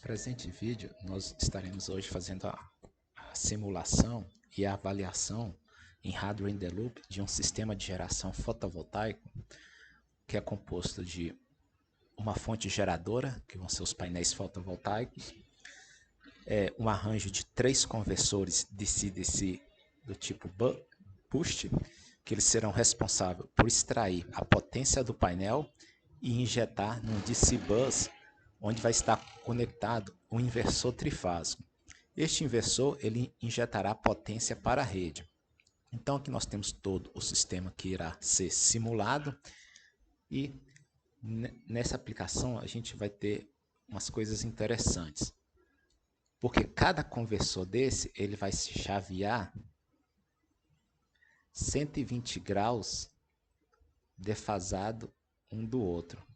presente vídeo, nós estaremos hoje fazendo a simulação e a avaliação em Hardware in the Loop de um sistema de geração fotovoltaico que é composto de uma fonte geradora, que vão ser os painéis fotovoltaicos, um arranjo de 3 conversores DC-DC do tipo boost, que eles serão responsáveis por extrair a potência do painel e injetar num DC bus, onde vai estar conectado um inversor trifásico. Este inversor ele injetará potência para a rede. Então aqui nós temos todo o sistema que irá ser simulado e nessa aplicação a gente vai ter umas coisas interessantes. Porque cada conversor desse ele vai se chavear 120 graus defasado um do outro.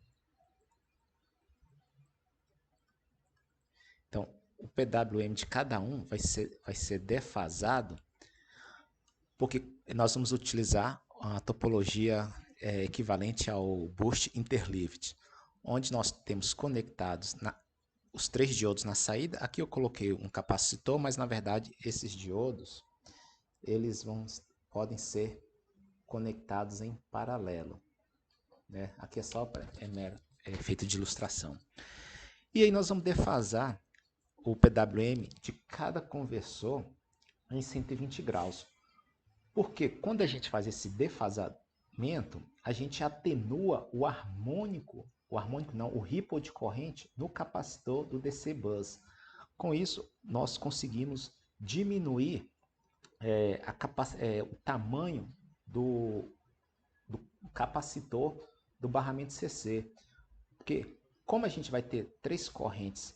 Então, o PWM de cada um vai ser defasado, porque nós vamos utilizar a topologia equivalente ao Boost Interlift, onde nós temos conectados os 3 diodos na saída. Aqui eu coloquei um capacitor, mas na verdade esses diodos eles podem ser conectados em paralelo, né? Aqui é só é feito de ilustração. E aí nós vamos defasar o PWM de cada conversor em 120 graus. Porque quando a gente faz esse defasamento, a gente atenua o ripple de corrente no capacitor do DC Bus. Com isso, nós conseguimos diminuir o tamanho do capacitor do barramento CC. Porque como a gente vai ter 3 correntes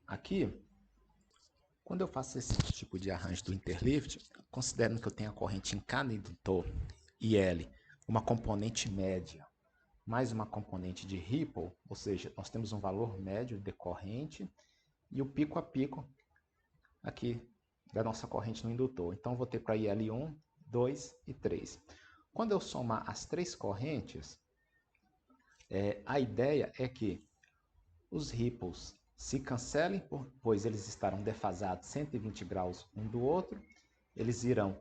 aqui, quando eu faço esse tipo de arranjo do interlift, considerando que eu tenho a corrente em cada indutor IL, uma componente média, mais uma componente de ripple, ou seja, nós temos um valor médio de corrente e o pico a pico aqui da nossa corrente no indutor. Então eu vou ter para IL1, 2 e 3. Quando eu somar as 3 correntes, a ideia é que os ripples se cancelem, pois eles estarão defasados 120 graus um do outro. Eles irão,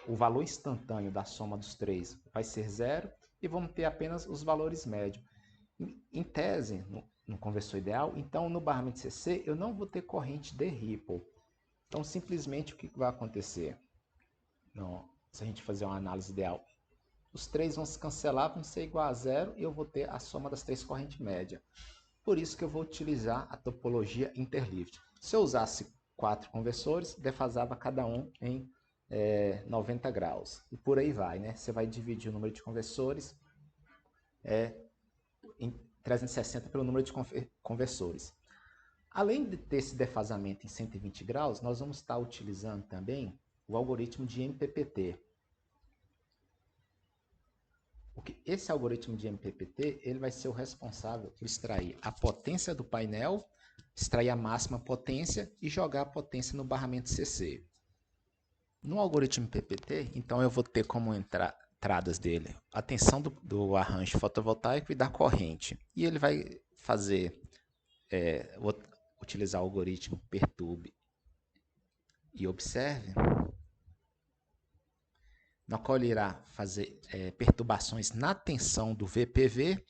o valor instantâneo da soma dos 3 vai ser 0 e vamos ter apenas os valores médios. Em tese, no conversor ideal, então no barramento CC eu não vou ter corrente de ripple. Então simplesmente o que vai acontecer? Se a gente fazer uma análise ideal, os 3 vão se cancelar, vão ser igual a 0 e eu vou ter a soma das 3 correntes médias. Por isso que eu vou utilizar a topologia Interlift. Se eu usasse 4 conversores, defasava cada um em 90 graus. E por aí vai, né? Você vai dividir o número de conversores em 360 pelo número de conversores. Além de ter esse defasamento em 120 graus, nós vamos estar utilizando também o algoritmo de MPPT. Esse algoritmo de MPPT ele vai ser o responsável por extrair a potência do painel, extrair a máxima potência e jogar a potência no barramento CC. No algoritmo MPPT, então eu vou ter como entradas dele a tensão do arranjo fotovoltaico e da corrente. E ele vai fazer, vou utilizar o algoritmo perturbe e observe, na qual ele irá fazer perturbações na tensão do VPV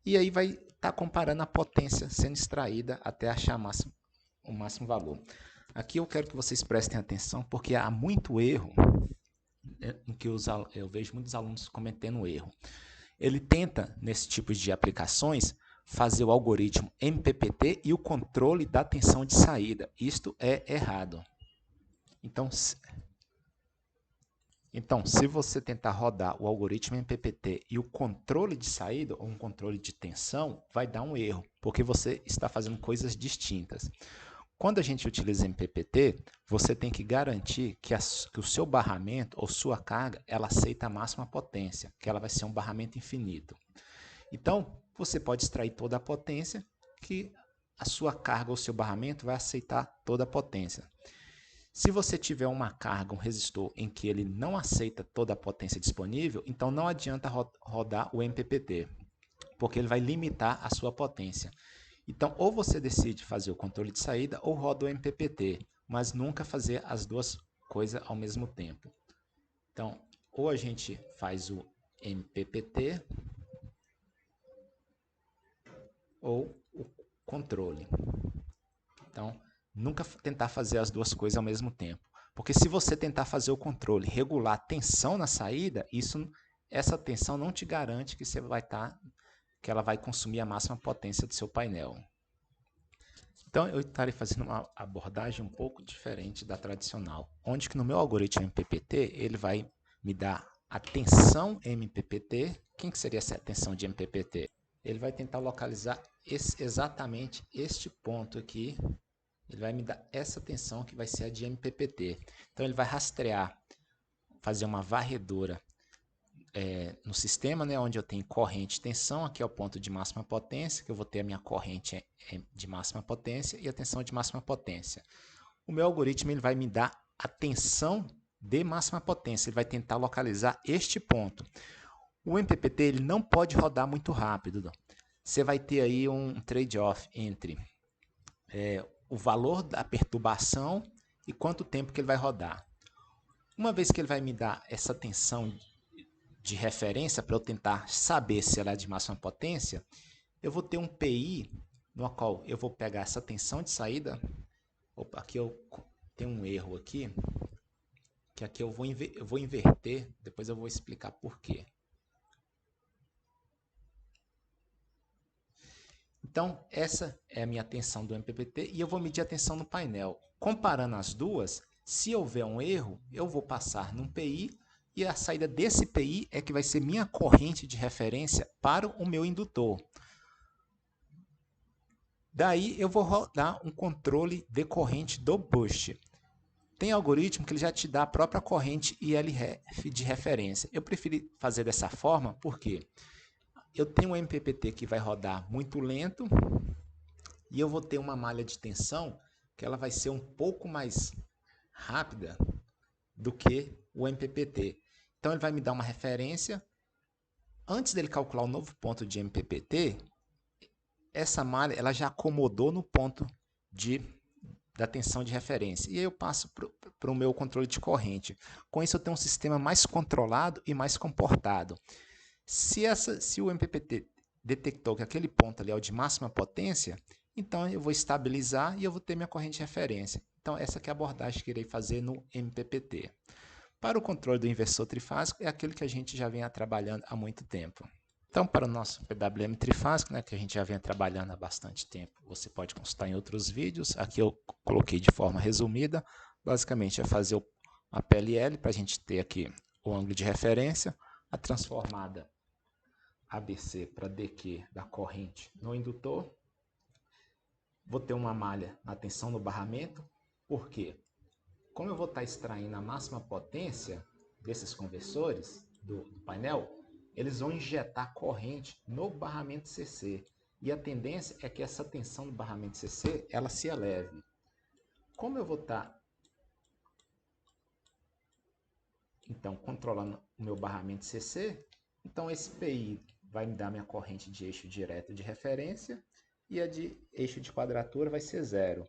e aí vai estar comparando a potência sendo extraída até achar o máximo valor. Aqui eu quero que vocês prestem atenção porque há muito erro, em que eu vejo muitos alunos cometendo erro. Ele tenta, nesse tipo de aplicações, fazer o algoritmo MPPT e o controle da tensão de saída. Isto é errado. Então, se você tentar rodar o algoritmo MPPT e o controle de saída, ou um controle de tensão, vai dar um erro, porque você está fazendo coisas distintas. Quando a gente utiliza MPPT, você tem que garantir que o seu barramento ou sua carga, ela aceita a máxima potência, que ela vai ser um barramento infinito. Então, você pode extrair toda a potência, que a sua carga ou seu barramento vai aceitar toda a potência. Se você tiver uma carga, um resistor, em que ele não aceita toda a potência disponível, então não adianta rodar o MPPT, porque ele vai limitar a sua potência. Então, ou você decide fazer o controle de saída ou roda o MPPT, mas nunca fazer as duas coisas ao mesmo tempo. Então, ou a gente faz o MPPT ou o controle. Então, nunca tentar fazer as duas coisas ao mesmo tempo. Porque se você tentar fazer o controle, regular a tensão na saída, essa tensão não te garante que que ela vai consumir a máxima potência do seu painel. Então, eu estarei fazendo uma abordagem um pouco diferente da tradicional, onde que no meu algoritmo MPPT, ele vai me dar a tensão MPPT. Quem que seria essa tensão de MPPT? Ele vai tentar localizar exatamente este ponto aqui. Ele vai me dar essa tensão que vai ser a de MPPT. Então, ele vai rastrear, fazer uma varredura no sistema, né, onde eu tenho corrente e tensão. Aqui é o ponto de máxima potência, que eu vou ter a minha corrente de máxima potência e a tensão de máxima potência. O meu algoritmo ele vai me dar a tensão de máxima potência. Ele vai tentar localizar este ponto. O MPPT ele não pode rodar muito rápido. Você vai ter aí um trade-off entre o valor da perturbação e quanto tempo que ele vai rodar. Uma vez que ele vai me dar essa tensão de referência para eu tentar saber se ela é de máxima potência, eu vou ter um PI no qual eu vou pegar essa tensão de saída. Opa, aqui eu tenho um erro aqui, que aqui eu vou inverter, depois eu vou explicar por quê. Então, essa é a minha tensão do MPPT e eu vou medir a tensão no painel. Comparando as duas, se houver um erro, eu vou passar num PI e a saída desse PI é que vai ser minha corrente de referência para o meu indutor. Daí eu vou rodar um controle de corrente do boost. Tem algoritmo que ele já te dá a própria corrente ILRF de referência. Eu preferi fazer dessa forma porque eu tenho um MPPT que vai rodar muito lento e eu vou ter uma malha de tensão que ela vai ser um pouco mais rápida do que o MPPT. Então ele vai me dar uma referência. Antes dele calcular o novo ponto de MPPT, essa malha ela já acomodou no ponto da tensão de referência. E aí eu passo para o meu controle de corrente. Com isso eu tenho um sistema mais controlado e mais comportado. Se o MPPT detectou que aquele ponto ali é o de máxima potência, então eu vou estabilizar e eu vou ter minha corrente de referência. Então essa que é a abordagem que irei fazer no MPPT. Para o controle do inversor trifásico é aquele que a gente já vem trabalhando há muito tempo. Então, para o nosso PWM trifásico, né, que a gente já vem trabalhando há bastante tempo, você pode consultar em outros vídeos. Aqui eu coloquei de forma resumida. Basicamente é fazer a PLL para a gente ter aqui o ângulo de referência, a transformada ABC para DQ da corrente no indutor. Vou ter uma malha na tensão no barramento. Por quê? Como eu vou estar extraindo a máxima potência desses conversores do painel, eles vão injetar corrente no barramento CC. E a tendência é que essa tensão do barramento CC ela se eleve. Como eu vou estar então controlando o meu barramento CC, então esse PI vai me dar minha corrente de eixo direto de referência e a de eixo de quadratura vai ser zero.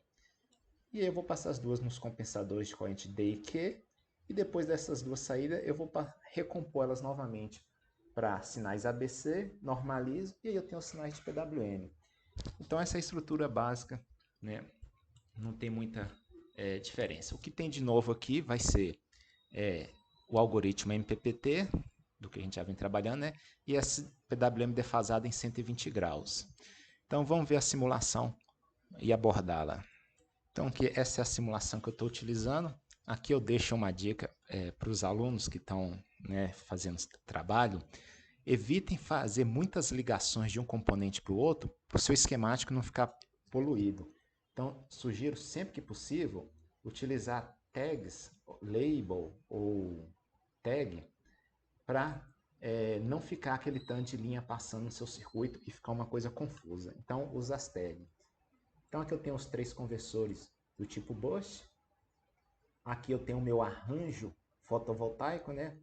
E aí eu vou passar as duas nos compensadores de corrente D e Q, e depois dessas duas saídas eu vou recompor elas novamente para sinais ABC, normalizo, e aí eu tenho os sinais de PWM. Então essa é a estrutura básica, né? Não tem muita diferença. O que tem de novo aqui vai ser o algoritmo MPPT, do que a gente já vem trabalhando, né? E esse PWM defasado em 120 graus. Então vamos ver a simulação e abordá-la. Então aqui, essa é a simulação que eu estou utilizando. Aqui eu deixo uma dica para os alunos que estão fazendo esse trabalho. Evitem fazer muitas ligações de um componente para o outro, para o seu esquemático não ficar poluído. Então, sugiro sempre que possível utilizar tags, label ou tag, para não ficar aquele tanto de linha passando no seu circuito e ficar uma coisa confusa. Então, use as tags. Então, aqui eu tenho os 3 conversores do tipo boost. Aqui eu tenho o meu arranjo fotovoltaico, né?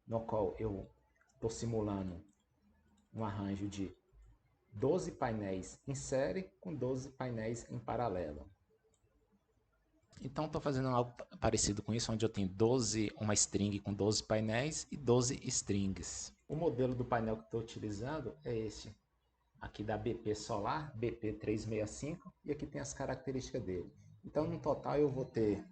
No qual eu estou simulando um arranjo de 12 painéis em série com 12 painéis em paralelo. Então estou fazendo algo parecido com isso, onde eu tenho uma string com 12 painéis e 12 strings. O modelo do painel que estou utilizando é esse, aqui da BP Solar, BP365, e aqui tem as características dele. Então no total eu vou ter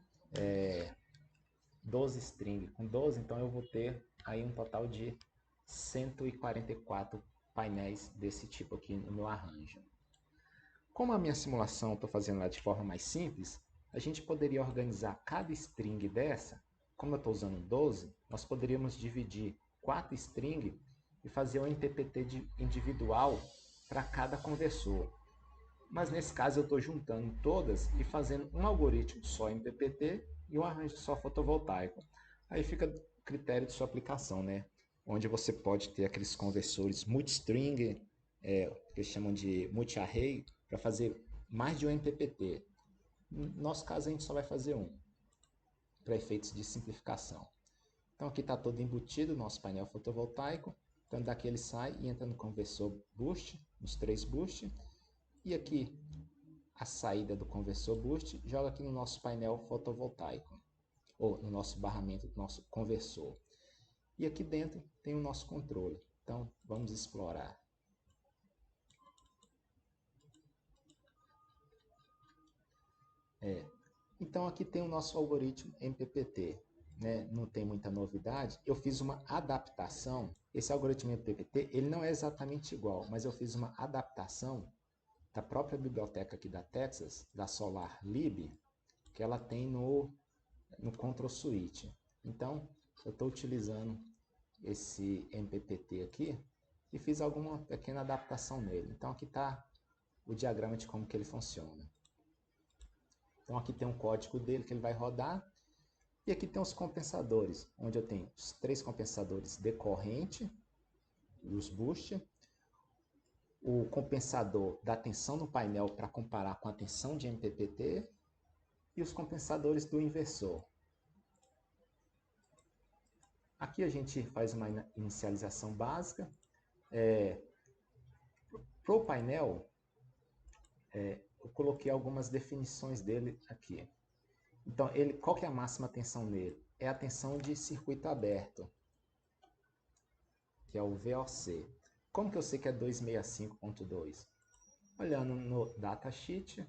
12 strings com 12, então eu vou ter aí um total de 144 painéis desse tipo aqui no meu arranjo. Como a minha simulação estou fazendo ela de forma mais simples, a gente poderia organizar cada string dessa, como eu estou usando 12, nós poderíamos dividir 4 strings e fazer um MPPT individual para cada conversor. Mas nesse caso eu estou juntando todas e fazendo um algoritmo só MPPT e um arranjo só fotovoltaico. Aí fica a critério de sua aplicação, né? Onde você pode ter aqueles conversores multistring, que eles chamam de multi-array, para fazer mais de um MPPT. No nosso caso, a gente só vai fazer um, para efeitos de simplificação. Então aqui está todo embutido o nosso painel fotovoltaico. Então daqui ele sai e entra no conversor boost, nos 3 boost. E aqui a saída do conversor boost joga aqui no nosso painel fotovoltaico, ou no nosso barramento do nosso conversor. E aqui dentro tem o nosso controle. Então vamos explorar. Então aqui tem o nosso algoritmo MPPT, né? Não tem muita novidade. Eu fiz uma adaptação. Esse algoritmo MPPT ele não é exatamente igual, mas eu fiz uma adaptação da própria biblioteca aqui da Texas, da SolarLib, que ela tem no Control Suite. Então eu estou utilizando esse MPPT aqui e fiz alguma pequena adaptação nele. Então aqui está o diagrama de como que ele funciona. Então aqui tem um código dele que ele vai rodar. E aqui tem os compensadores, onde eu tenho os 3 compensadores decorrente, os boost, o compensador da tensão no painel para comparar com a tensão de MPPT e os compensadores do inversor. Aqui a gente faz uma inicialização básica. Para o painel, eu coloquei algumas definições dele aqui. Então, qual que é a máxima tensão nele? É a tensão de circuito aberto, que é o VOC. Como que eu sei que é 265.2? Olhando no datasheet.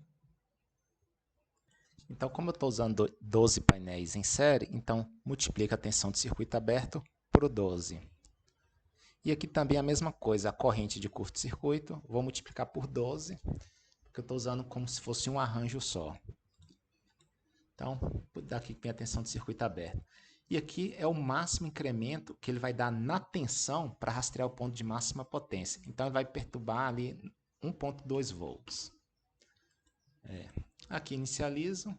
Então, como eu estou usando 12 painéis em série, então multiplica a tensão de circuito aberto por 12. E aqui também a mesma coisa, a corrente de curto-circuito, vou multiplicar por 12, porque eu estou usando como se fosse um arranjo só. Então, daqui tem a tensão de circuito aberto. E aqui é o máximo incremento que ele vai dar na tensão para rastrear o ponto de máxima potência. Então, ele vai perturbar ali 1.2 volts. Aqui inicializo.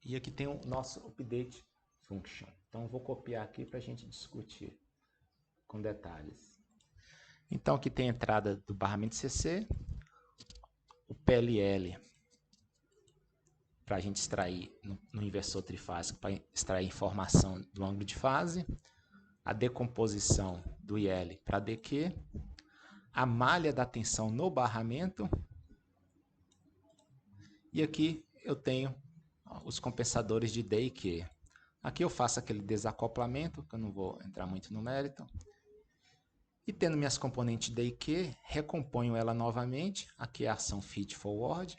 E aqui tem o nosso update function. Então, eu vou copiar aqui para a gente discutir com detalhes. Então, aqui tem a entrada do barramento CC, o PLL para a gente extrair no inversor trifásico, para extrair informação do ângulo de fase, a decomposição do IL para DQ, a malha da tensão no barramento, e aqui eu tenho os compensadores de D e Q. Aqui eu faço aquele desacoplamento, que eu não vou entrar muito no mérito, e tendo minhas componentes D e Q, recomponho ela novamente, aqui é a ação feed forward,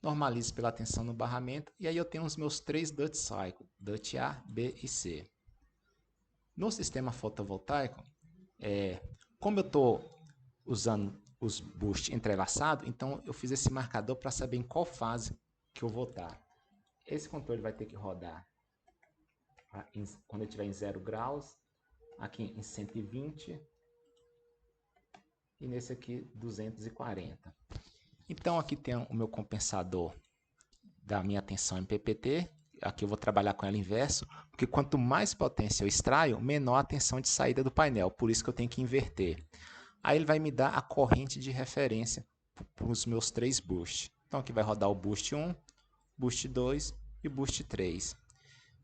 normalizo pela tensão no barramento, e aí eu tenho os meus 3 duty cycles, duty A, B e C. No sistema fotovoltaico, como eu estou usando os boost entrelaçados, então eu fiz esse marcador para saber em qual fase que eu vou estar. Esse controle vai ter que rodar quando ele estiver em 0 graus, aqui em 120 e nesse aqui 240. Então aqui tem o meu compensador da minha tensão MPPT. Aqui eu vou trabalhar com ela inverso, porque quanto mais potência eu extraio, menor a tensão de saída do painel. Por isso que eu tenho que inverter. Aí ele vai me dar a corrente de referência para os meus 3 boosts. Então aqui vai rodar o boost 1, boost 2 e boost 3.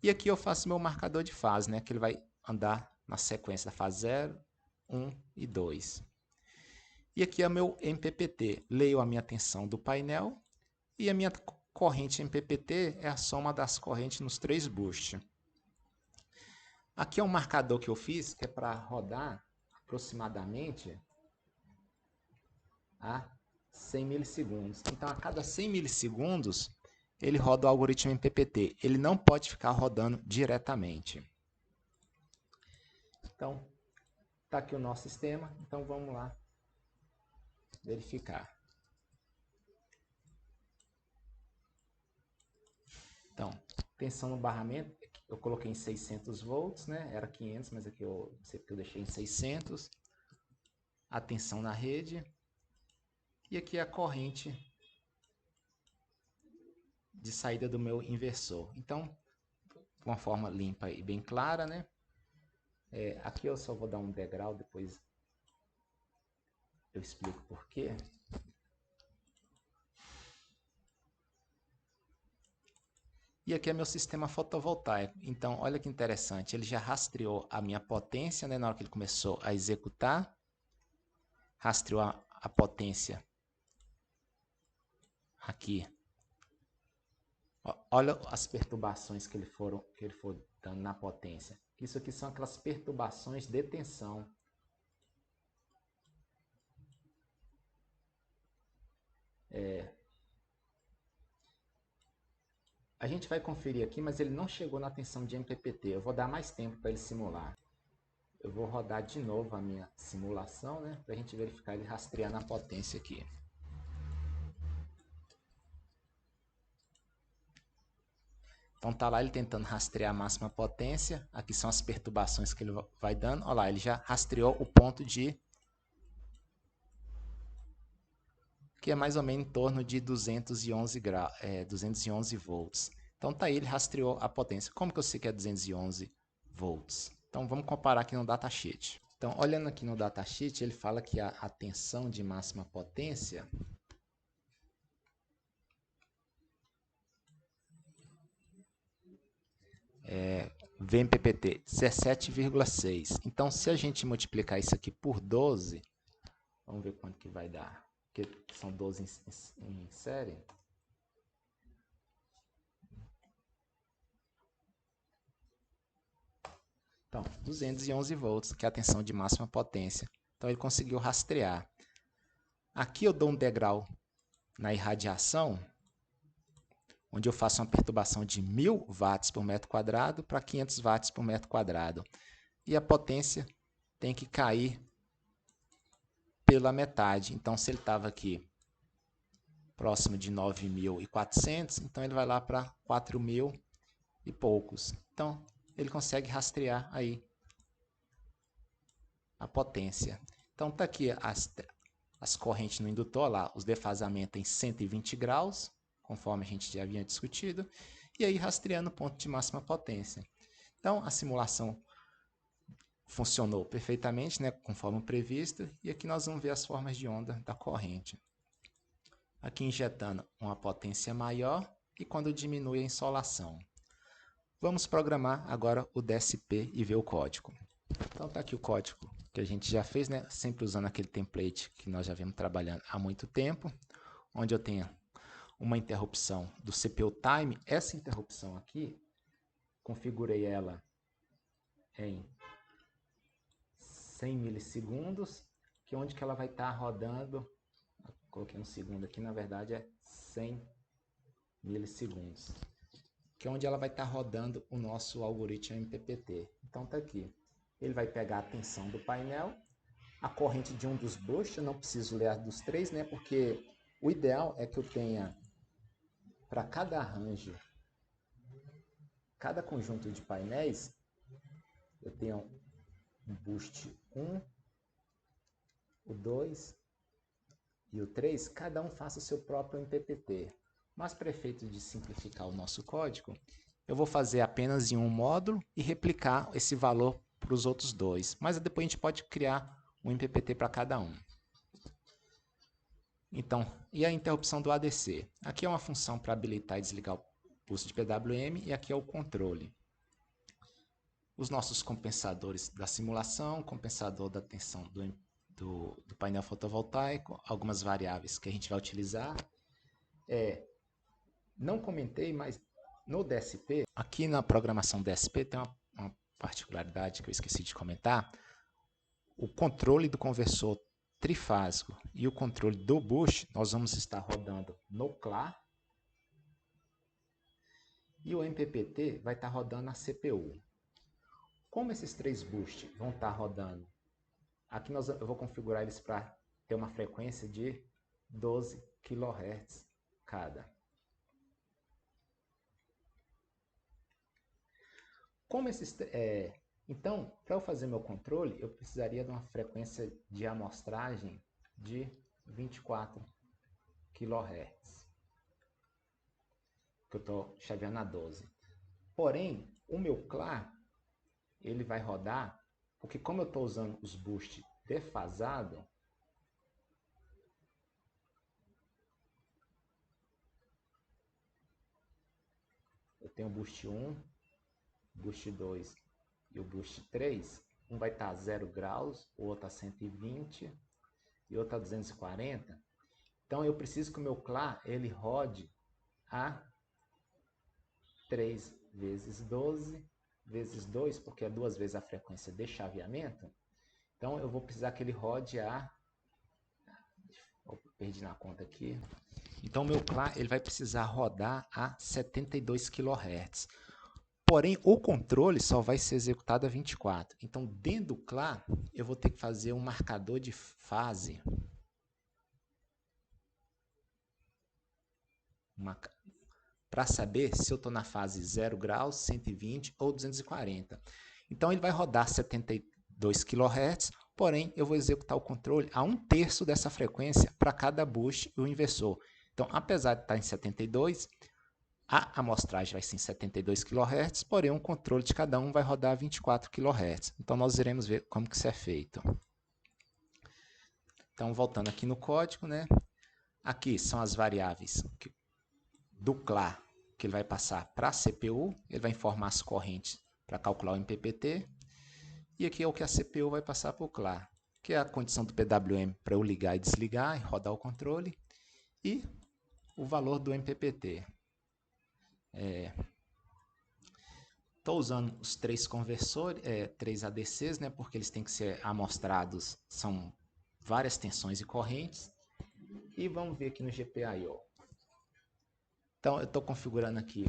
E aqui eu faço meu marcador de fase, né, que ele vai andar na sequência da fase 0, 1 e 2. E aqui é o meu MPPT. Leio a minha tensão do painel e a minha corrente MPPT é a soma das correntes nos 3 boosts. Aqui é um marcador que eu fiz, que é para rodar aproximadamente a 100 milissegundos. Então, a cada 100 milissegundos, ele roda o algoritmo MPPT. Ele não pode ficar rodando diretamente. Então, está aqui o nosso sistema. Então, vamos lá verificar. Então, tensão no barramento, eu coloquei em 600 volts, né? Era 500, mas aqui eu deixei em 600. A tensão na rede. E aqui a corrente de saída do meu inversor. Então, de uma forma limpa e bem clara, né? Aqui eu só vou dar um degrau, depois eu explico por quê. E aqui é meu sistema fotovoltaico. Então, olha que interessante, ele já rastreou a minha potência, né, na hora que ele começou a executar. Rastreou a potência aqui. Olha as perturbações que ele for dando na potência. Isso aqui são aquelas perturbações de tensão. A gente vai conferir aqui, mas ele não chegou na tensão de MPPT. Eu vou dar mais tempo para ele simular. Eu vou rodar de novo a minha simulação, né, para a gente verificar ele rastrear na potência aqui. Então tá lá ele tentando rastrear a máxima potência. Aqui são as perturbações que ele vai dando. Olha lá, ele já rastreou o ponto de... que é mais ou menos em torno de 211 volts. Então tá aí, ele rastreou a potência. Como que eu sei que é 211 volts? Então vamos comparar aqui no datasheet. Então, olhando aqui no datasheet, ele fala que a tensão de máxima potência VMPPT 17,6. Então, se a gente multiplicar isso aqui por 12, vamos ver quanto que vai dar. Porque são 12 em série. Então, 211 volts, que é a tensão de máxima potência. Então, ele conseguiu rastrear. Aqui eu dou um degrau na irradiação, onde eu faço uma perturbação de 1000 watts por metro quadrado para 500 watts por metro quadrado. E a potência tem que cair pela metade. Então, se ele estava aqui próximo de 9.400, então ele vai lá para 4.000 e poucos. Então, ele consegue rastrear aí a potência. Então, tá aqui as correntes no indutor, lá, os defasamentos em 120 graus, conforme a gente já havia discutido, e aí rastreando o ponto de máxima potência. Então, a simulação funcionou perfeitamente, né, conforme previsto, e aqui nós vamos ver as formas de onda da corrente. Aqui injetando uma potência maior e quando diminui a insolação. Vamos programar agora o DSP e ver o código. Então está aqui o código que a gente já fez, né? Sempre usando aquele template que nós já vemos trabalhando há muito tempo, onde eu tenho uma interrupção do CPU time. Essa interrupção aqui, configurei ela em 100 milissegundos, que é onde que ela vai estar rodando. Coloquei um segundo aqui, na verdade é 100 milissegundos, que é onde ela vai estar rodando o nosso algoritmo MPPT. Então tá aqui. Ele vai pegar a tensão do painel, a corrente de um dos boosts, eu não preciso ler a dos 3, né? Porque o ideal é que eu tenha, para cada arranjo, cada conjunto de painéis, eu tenho um boost 1, o 2 e o 3, cada um faça o seu próprio MPPT. Mas para efeito de simplificar o nosso código, eu vou fazer apenas em um módulo e replicar esse valor para os outros dois. Mas depois a gente pode criar um MPPT para cada um. Então, e a interrupção do ADC? Aqui é uma função para habilitar e desligar o pulso de PWM e aqui é o controle. Os nossos compensadores da simulação, compensador da tensão do painel fotovoltaico, algumas variáveis que a gente vai utilizar. Não comentei, mas no DSP, aqui na programação DSP tem uma particularidade que eu esqueci de comentar. O controle do conversor trifásico e o controle do boost, nós vamos estar rodando no CLA, e o MPPT vai estar rodando na CPU. Como esses três boosts vão estar rodando, aqui eu vou configurar eles para ter uma frequência de 12 kHz cada. Então, para eu fazer meu controle, eu precisaria de uma frequência de amostragem de 24 kHz, que eu estou chaveando a 12. Porém, o meu CLA, ele vai rodar, porque como eu estou usando os boosts defasados, eu tenho o boost 1, boost 2 e o boost 3, um vai estar a 0 graus, o outro a 120 e o outro a 240. Então eu preciso que o meu CLA ele rode a 3 vezes 12 vezes 2, porque é 2 vezes a frequência de chaveamento. Então eu vou precisar que ele rode a... perdi na conta aqui. Então o meu CLA ele vai precisar rodar a 72 kHz. Porém, o controle só vai ser executado a 24. Então, dentro do CLA, eu vou ter que fazer um marcador de fase. Para saber se eu estou na fase 0 graus, 120 ou 240. Então, ele vai rodar 72 kHz, porém, eu vou executar o controle a 1/3 dessa frequência para cada boost e o inversor. Então, apesar de estar em 72, a amostragem vai ser em 72 kHz, porém o controle de cada um vai rodar a 24 kHz. Então nós iremos ver como que isso é feito. Então voltando aqui no código, né? Aqui são as variáveis do CLA que ele vai passar para a CPU, ele vai informar as correntes para calcular o MPPT, e aqui é o que a CPU vai passar para o CLA, que é a condição do PWM para eu ligar e desligar e rodar o controle, e o valor do MPPT. Estou usando os três conversores, três ADCs, né, porque eles têm que ser amostrados, são várias tensões e correntes. E vamos ver aqui no GPIO. Então, eu estou configurando aqui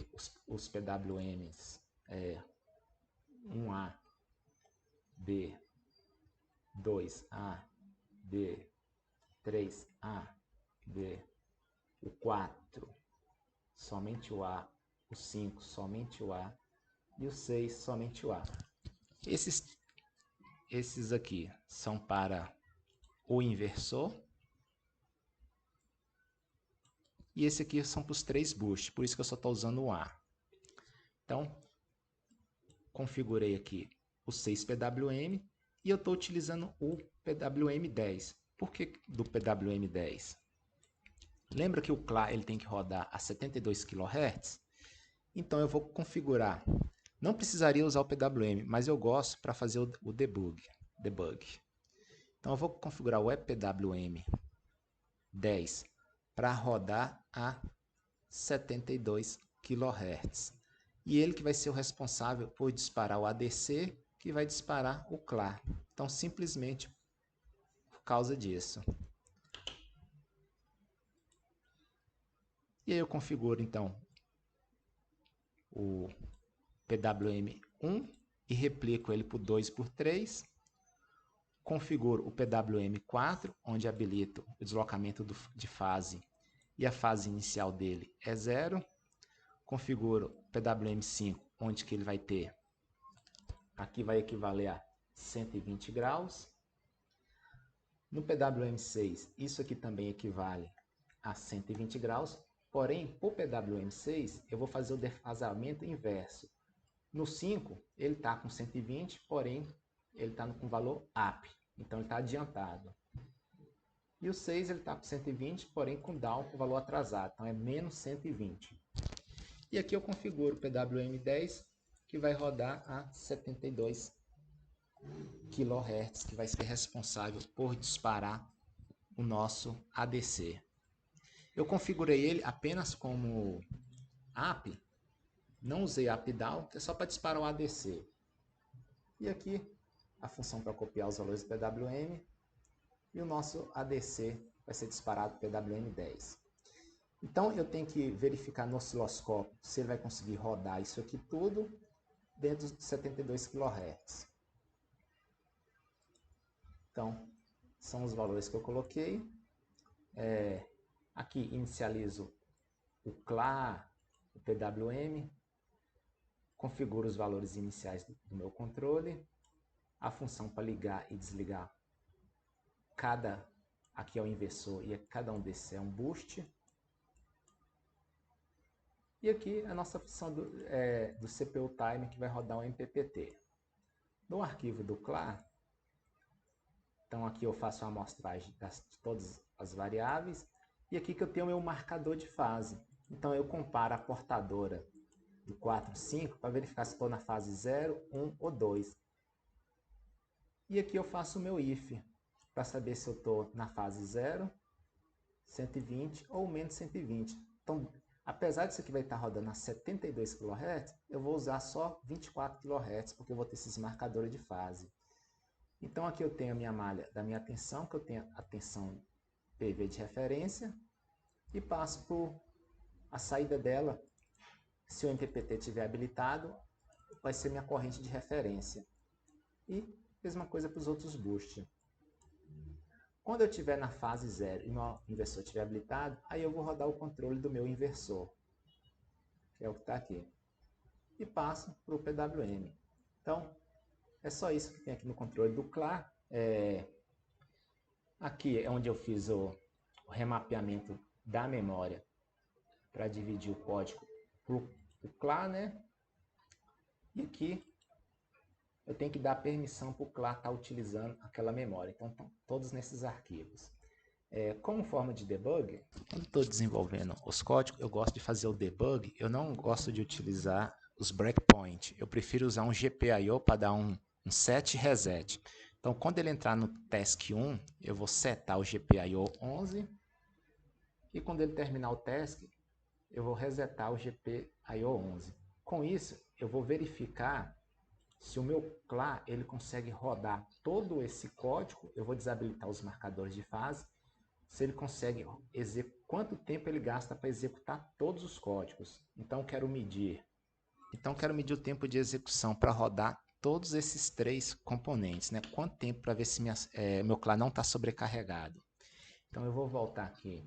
os PWMs 1A, B, 2A, B, 3A, B, o 4, somente o A, o 5, somente o A, e o 6, somente o A. Esses aqui são para o inversor. E esse aqui são para os 3 boosts, por isso que eu só estou usando o A. Então, configurei aqui os 6 PWM e eu estou utilizando o PWM10. Por que do PWM10? Lembra que o CLA ele tem que rodar a 72 kHz? Então eu vou configurar. Não precisaria usar o PWM, mas eu gosto para fazer o debug. Então eu vou configurar o EPWM 10 para rodar a 72 kHz. E ele que vai ser o responsável por disparar o ADC, que vai disparar o CLA. Então simplesmente por causa disso. E aí eu configuro então o PWM1 e replico ele por 2x3. Configuro o PWM4, onde habilito o deslocamento de fase e a fase inicial dele é 0. Configuro o PWM5, onde que ele vai ter, aqui vai equivaler a 120 graus. No PWM6, isso aqui também equivale a 120 graus, porém, o PWM6, eu vou fazer o defasamento inverso. No 5, ele está com 120, porém, ele está com valor up, então ele está adiantado. E o 6, ele está com 120, porém com down, com valor atrasado, então é menos 120. E aqui eu configuro o PWM10, que vai rodar a 72 kHz, que vai ser responsável por disparar o nosso ADC. Eu configurei ele apenas como up, não usei up down, que é só para disparar o ADC. E aqui a função para copiar os valores do PWM, e o nosso ADC vai ser disparado PWM10. Então eu tenho que verificar no osciloscópio se ele vai conseguir rodar isso aqui tudo dentro de 72 kHz. Então são os valores que eu coloquei. Aqui inicializo o CLA, o PWM, configuro os valores iniciais do meu controle, a função para ligar e desligar aqui é o inversor e cada um desses é um boost. E aqui a nossa função do CPU Time, que vai rodar um MPPT. No arquivo do CLA, então aqui eu faço a amostragem de todas as variáveis, e aqui que eu tenho o meu marcador de fase. Então eu comparo a portadora do 4, 5 para verificar se estou na fase 0, 1 ou 2. E aqui eu faço o meu if, para saber se eu estou na fase 0, 120 ou menos 120. Então, apesar disso aqui vai estar rodando a 72 kHz, eu vou usar só 24 kHz, porque eu vou ter esses marcadores de fase. Então aqui eu tenho a minha malha da minha tensão, que eu tenho a tensão PV de referência, e passo por a saída dela. Se o MPPT estiver habilitado, vai ser minha corrente de referência. E mesma coisa para os outros boosts. Quando eu estiver na fase 0 e meu inversor estiver habilitado, aí eu vou rodar o controle do meu inversor, que é o que está aqui, e passo para o PWM. Então, é só isso que tem aqui no controle do CLA. Aqui é onde eu fiz o remapeamento da memória para dividir o código para o CLA, né? E aqui eu tenho que dar permissão para o CLA estar utilizando aquela memória. Então, estão todos nesses arquivos. Como forma de debug, quando estou desenvolvendo os códigos, eu gosto de fazer o debug. Eu não gosto de utilizar os breakpoints. Eu prefiro usar um GPIO para dar um set reset. Então, quando ele entrar no task 1, eu vou setar o GPIO 11. E quando ele terminar o task, eu vou resetar o GPIO 11. Com isso, eu vou verificar se o meu CLA ele consegue rodar todo esse código. Eu vou desabilitar os marcadores de fase. Se ele consegue quanto tempo ele gasta para executar todos os códigos. Então quero medir o tempo de execução para rodar todos esses três componentes, né? Quanto tempo para ver se meu CLA não está sobrecarregado. Então eu vou voltar aqui,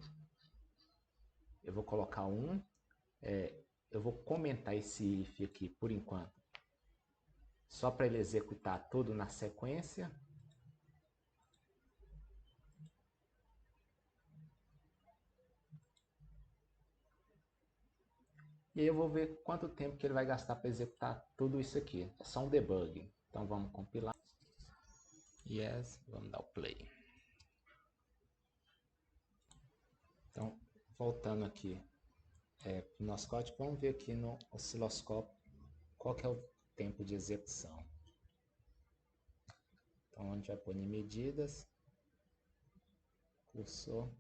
eu vou colocar eu vou comentar esse if aqui por enquanto, só para ele executar tudo na sequência. E aí eu vou ver quanto tempo que ele vai gastar para executar tudo isso aqui. É só um debug. Então vamos compilar. Yes, vamos dar o play. Então, voltando aqui para o nosso código, vamos ver aqui no osciloscópio qual que é o tempo de execução. Então, onde vai pôr em medidas, cursor.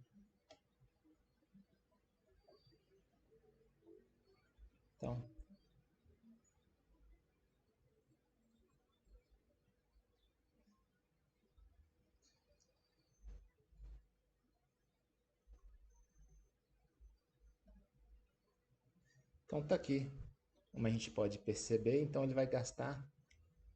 Então tá aqui, como a gente pode perceber, então ele vai gastar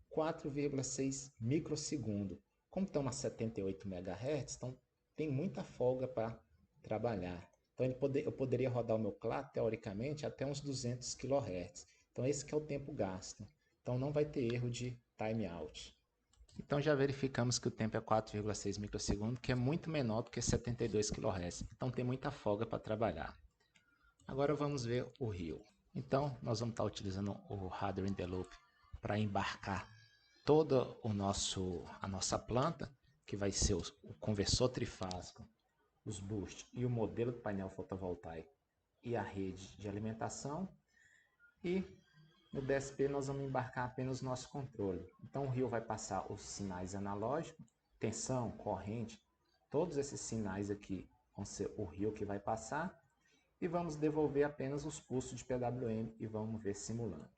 4,6 microsegundos. Como estamos a 78 MHz, então tem muita folga para trabalhar. Então eu poderia rodar o meu CLA, teoricamente, até uns 200 kHz. Então esse que é o tempo gasto. Então não vai ter erro de timeout. Então já verificamos que o tempo é 4,6 microsegundos, que é muito menor do que 72 kHz. Então tem muita folga para trabalhar. Agora vamos ver o rio. Então nós vamos estar utilizando o Hardware in the Loop para embarcar toda a nossa planta, que vai ser o conversor trifásico, os boosts e o modelo do painel fotovoltaico e a rede de alimentação. E No DSP nós vamos embarcar apenas o nosso controle. Então o rio vai passar os sinais analógicos, tensão, corrente, todos esses sinais aqui vão ser o rio que vai passar, e vamos devolver apenas os pulsos de PWM e vamos ver simulando.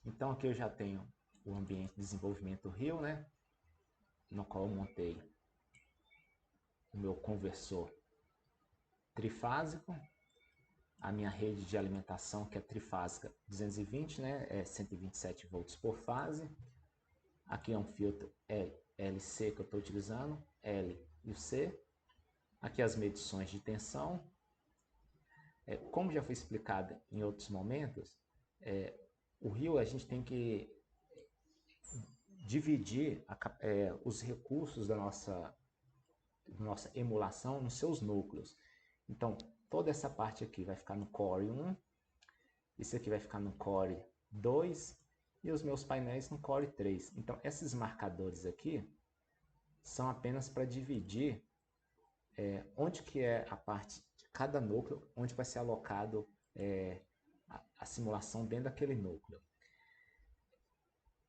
Então aqui eu já tenho o ambiente de desenvolvimento rio, né? No qual eu montei o meu conversor trifásico, a minha rede de alimentação que é trifásica 220, né? É 127 volts por fase. Aqui é um filtro LC que eu estou utilizando, L e o C. Aqui as medições de tensão. Como já foi explicado em outros momentos, o rio a gente tem que dividir os recursos da nossa emulação nos seus núcleos. Então, toda essa parte aqui vai ficar no Core 1, isso aqui vai ficar no Core 2 e os meus painéis no Core 3. Então, esses marcadores aqui são apenas para dividir onde que é a parte de cada núcleo, onde vai ser alocado a simulação dentro daquele núcleo.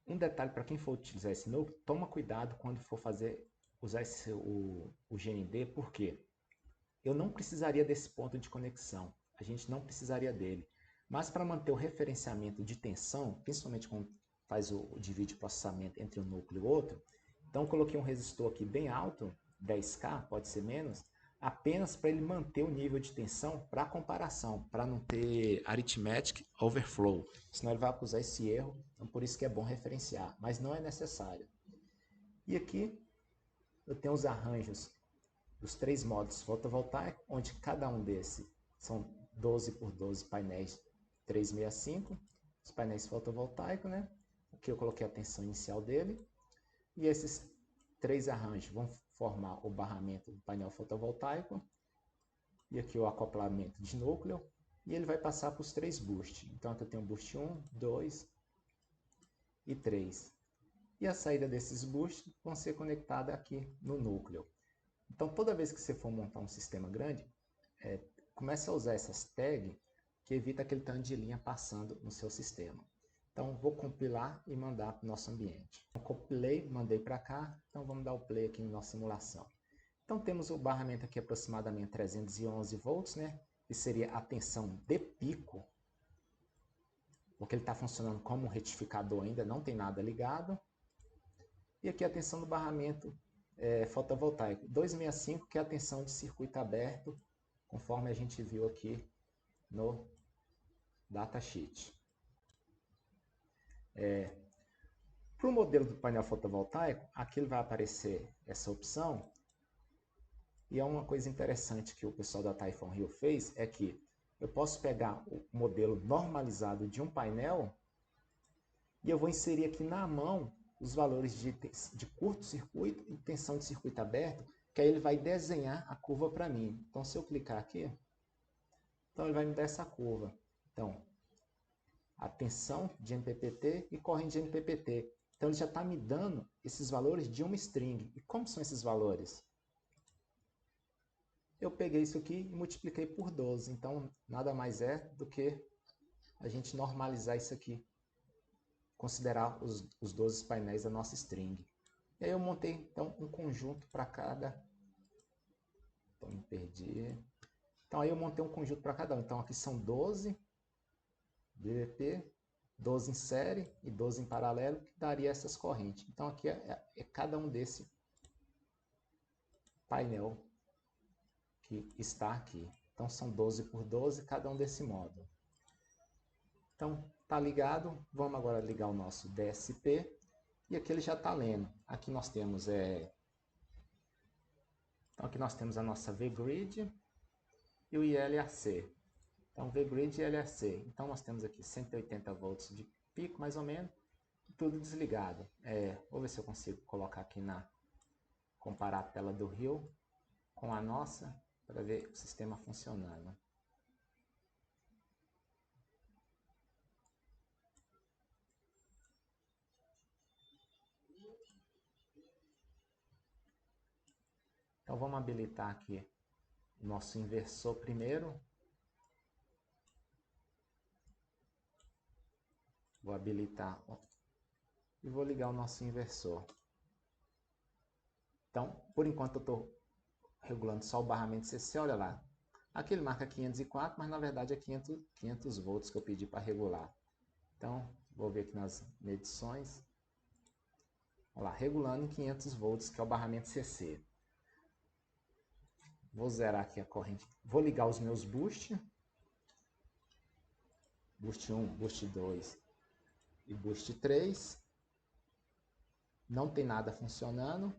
Um detalhe para quem for utilizar esse núcleo, toma cuidado quando for usar o GND, porque eu não precisaria desse ponto de conexão, a gente não precisaria dele. Mas para manter o referenciamento de tensão, principalmente quando faz o divide processamento entre um núcleo e outro, então eu coloquei um resistor aqui bem alto, 10K, pode ser menos, apenas para ele manter o nível de tensão para comparação, para não ter arithmetic overflow, senão ele vai acusar esse erro, então por isso que é bom referenciar, mas não é necessário. E aqui eu tenho os arranjos dos 3 modos fotovoltaicos, onde cada um desses são 12 por 12 painéis 365, os painéis fotovoltaicos, né? Aqui eu coloquei a tensão inicial dele, e esses 3 arranjos vão formar o barramento do painel fotovoltaico, e aqui o acoplamento de núcleo, e ele vai passar para os 3 boosts. Então aqui eu tenho boost 1, 2 e 3. E a saída desses boosts vão ser conectadas aqui no núcleo. Então toda vez que você for montar um sistema grande, comece a usar essas tags que evita aquele tanto de linha passando no seu sistema. Então vou compilar e mandar para o nosso ambiente. Então, compilei, mandei para cá, então vamos dar o play aqui na nossa simulação. Então temos o barramento aqui aproximadamente 311 volts, né? Que seria a tensão de pico, porque ele está funcionando como um retificador ainda, não tem nada ligado. E aqui a tensão do barramento fotovoltaico 265, que é a tensão de circuito aberto, conforme a gente viu aqui no datasheet. Para o modelo do painel fotovoltaico, aqui vai aparecer essa opção. E é uma coisa interessante que o pessoal da Typhon Rio fez, é que eu posso pegar o modelo normalizado de um painel e eu vou inserir aqui na mão os valores de curto-circuito e tensão de circuito aberto, que aí ele vai desenhar a curva para mim. Então, se eu clicar aqui, então ele vai me dar essa curva. Então, a tensão de MPPT e corrente de MPPT. Então, ele já está me dando esses valores de uma string. E como são esses valores? Eu peguei isso aqui e multipliquei por 12. Então, nada mais é do que a gente normalizar isso aqui. Considerar os 12 painéis da nossa string. E aí eu montei, então, um conjunto para cada... Então, me perdi. Então, aí eu montei um conjunto para cada um. Então, aqui são 12 BVP, 12 em série e 12 em paralelo, que daria essas correntes. Então, aqui é cada um desse painel que está aqui. Então, são 12 por 12, cada um desse modo. Então, tá ligado. Vamos agora ligar o nosso DSP. E aqui ele já está lendo. Aqui nós temos então, aqui nós temos a nossa VGrid e o ILAC. Então, VGrid e ILAC. Então, nós temos aqui 180 volts de pico, mais ou menos. Tudo desligado. Vou ver se eu consigo colocar aqui comparar a tela do Rio com a nossa, para ver o sistema funcionando. Então vamos habilitar aqui o nosso inversor primeiro. Vou habilitar e vou ligar o nosso inversor. Então, por enquanto eu estou regulando só o barramento CC, olha lá. Aqui ele marca 504, mas na verdade é 500 volts que eu pedi para regular. Então, vou ver aqui nas medições. Olha lá, regulando em 500 volts, que é o barramento CC. Vou zerar aqui a corrente. Vou ligar os meus boost. Boost 1, boost 2 e boost 3. Não tem nada funcionando.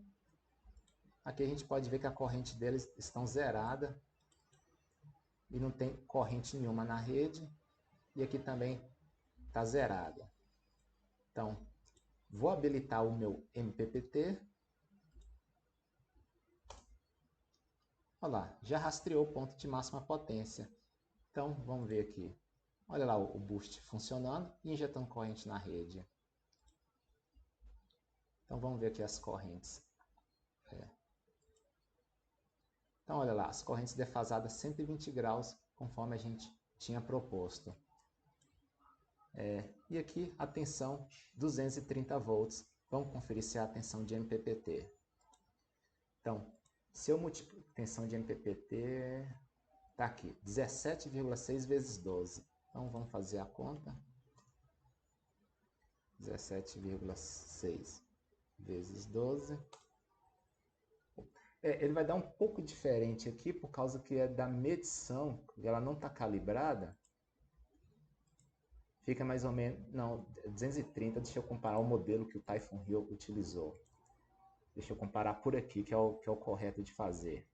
Aqui a gente pode ver que a corrente deles estão zerada. E não tem corrente nenhuma na rede. E aqui também está zerada. Então, vou habilitar o meu MPPT. Olha lá, já rastreou o ponto de máxima potência. Então, vamos ver aqui. Olha lá o boost funcionando e injetando corrente na rede. Então, vamos ver aqui as correntes. Então, olha lá, as correntes defasadas 120 graus, conforme a gente tinha proposto. E aqui a tensão 230 volts. Vamos conferir se é a tensão de MPPT. Então, se eu multiplicar a tensão de MPPT, está aqui, 17,6 vezes 12. Então, vamos fazer a conta. 17,6 vezes 12. Ele vai dar um pouco diferente aqui, por causa que é da medição, e ela não está calibrada. Fica mais ou menos, não, 230, deixa eu comparar o modelo que o Typhoon Hill utilizou. Deixa eu comparar por aqui, que é o correto de fazer.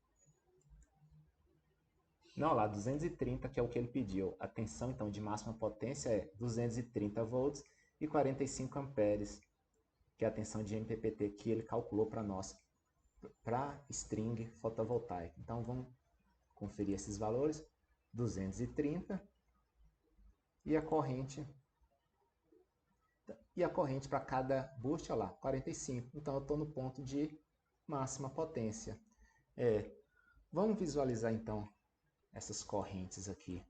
Não, lá, 230, que é o que ele pediu. A tensão, então, de máxima potência é 230 volts e 45 amperes, que é a tensão de MPPT que ele calculou para nós, para string fotovoltaica. Então, vamos conferir esses valores. 230 e a corrente para cada boost, olha lá, 45. Então, eu estou no ponto de máxima potência. Vamos visualizar, então, essas correntes aqui,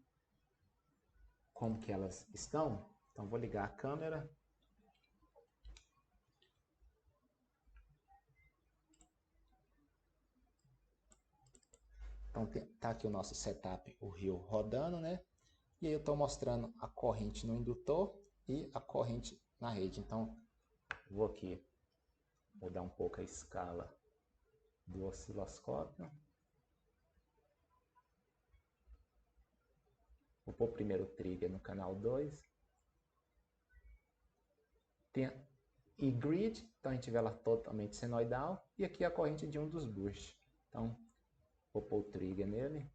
como que elas estão. Então, vou ligar a câmera. Então, tá aqui o nosso setup, o rio rodando, né? E aí eu estou mostrando a corrente no indutor e a corrente na rede. Então, vou aqui mudar um pouco a escala do osciloscópio. Vou pôr primeiro o trigger no canal 2. Tem e grid, então a gente vê ela totalmente senoidal. E aqui a corrente de um dos boosts. Então, vou pôr o trigger nele.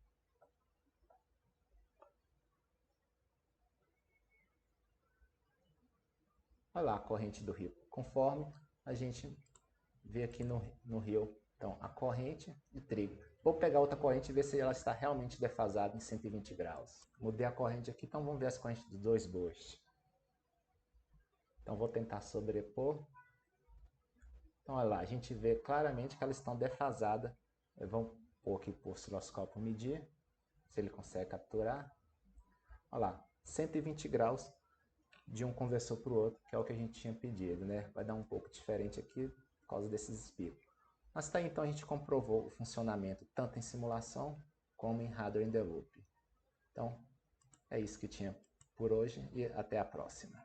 Olha lá a corrente do rio. Conforme a gente vê aqui no rio, então, a corrente de trigger. Vou pegar outra corrente e ver se ela está realmente defasada em 120 graus. Mudei a corrente aqui, então vamos ver as correntes dos dois boosts. Então vou tentar sobrepor. Então olha lá, a gente vê claramente que elas estão defasadas. Vamos pôr aqui para o osciloscópio medir, se ele consegue capturar. Olha lá, 120 graus de um conversor para o outro, que é o que a gente tinha pedido, né? Vai dar um pouco diferente aqui por causa desses espirros. Mas tá aí, então a gente comprovou o funcionamento tanto em simulação como em Hardware in the Loop. Então, é isso que tinha por hoje e até a próxima.